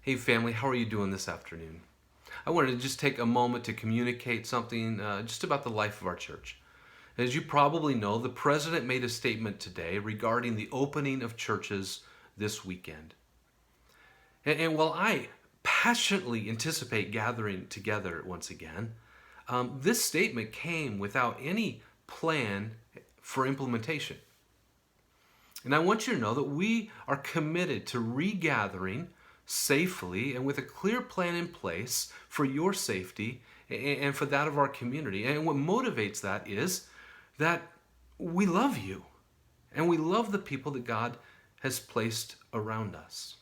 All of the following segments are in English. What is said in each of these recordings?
Hey family, how are you doing this afternoon? I wanted to just take a moment to communicate something just about the life of our church. As you probably know, the president made a statement today regarding the opening of churches this weekend. And while I passionately anticipate gathering together once again, this statement came without any plan for implementation. And I want you to know that we are committed to regathering safely and with a clear plan in place for your safety and for that of our community. And what motivates that is that we love you and we love the people that God has placed around us.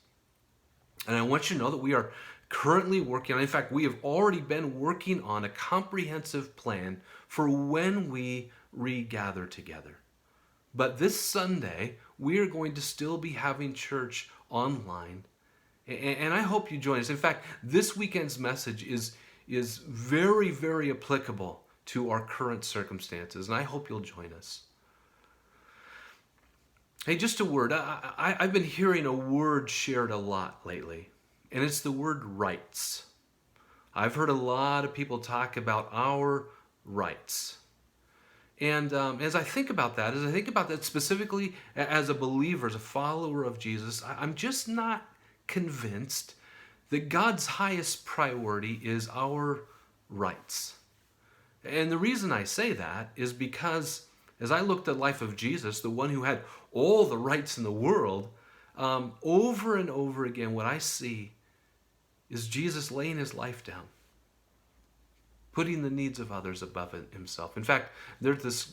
And I want you to know that we are currently working on, in fact, we have already been working on a comprehensive plan for when we regather together. But this Sunday, we are going to still be having church online. And I hope you join us. In fact, this weekend's message is very, very applicable to our current circumstances. And I hope you'll join us. Hey, just a word. I've been hearing a word shared a lot lately, and it's the word rights. I've heard a lot of people talk about our rights. And as I think about that, specifically as a believer, as a follower of Jesus, I'm just not convinced that God's highest priority is our rights. And the reason I say that is because as I looked at the life of Jesus, the one who had all the rights in the world, over and over again, what I see is Jesus laying his life down, putting the needs of others above himself. In fact, there's this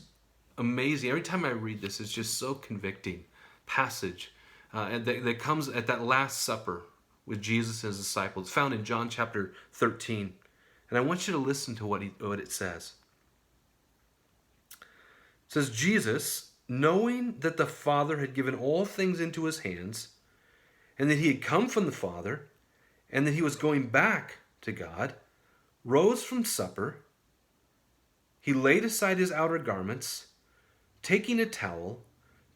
amazing, every time I read this, it's just so convicting passage that comes at that Last Supper with Jesus and his disciples, found in John chapter 13. And I want you to listen to what it says. It says, Jesus, knowing that the Father had given all things into his hands, and that he had come from the Father, and that he was going back to God, rose from supper. He laid aside his outer garments, taking a towel,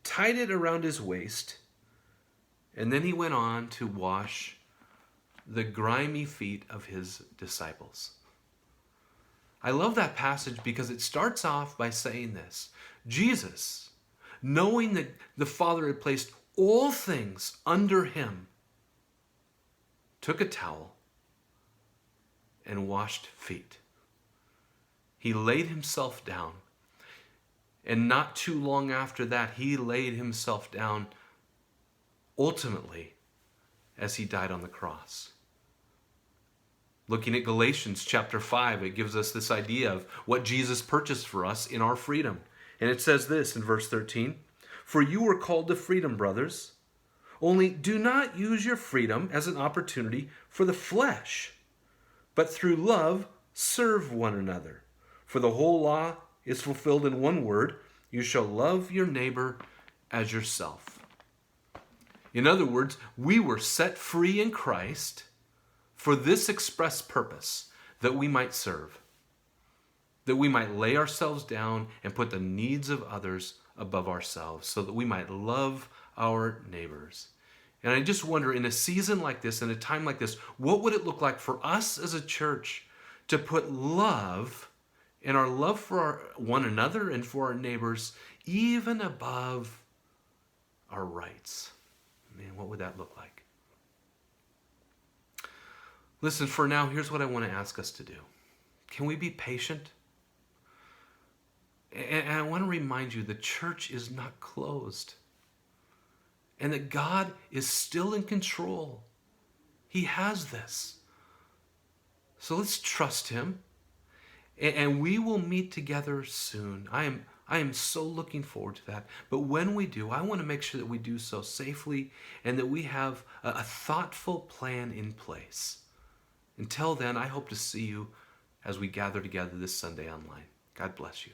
tied it around his waist, and then he went on to wash the grimy feet of his disciples. I love that passage because it starts off by saying this. Jesus, knowing that the Father had placed all things under him, took a towel and washed feet. He laid himself down. And not too long after that, he laid himself down ultimately as he died on the cross. Looking at Galatians chapter 5, it gives us this idea of what Jesus purchased for us in our freedom. And it says this in verse 13, "For you were called to freedom, brothers. Only do not use your freedom as an opportunity for the flesh, but through love serve one another. For the whole law is fulfilled in one word, you shall love your neighbor as yourself." In other words, we were set free in Christ for this express purpose, that we might serve, that we might lay ourselves down and put the needs of others above ourselves, so that we might love our neighbors. And I just wonder, in a season like this, in a time like this, what would it look like for us as a church to put love and our love for one another and for our neighbors even above our rights? Man, what would that look like? Listen, for now, here's what I want to ask us to do. Can we be patient? And I want to remind you, the church is not closed. And that God is still in control. He has this. So let's trust him. And we will meet together soon. I am so looking forward to that. But when we do, I want to make sure that we do so safely and that we have a thoughtful plan in place. Until then, I hope to see you as we gather together this Sunday online. God bless you.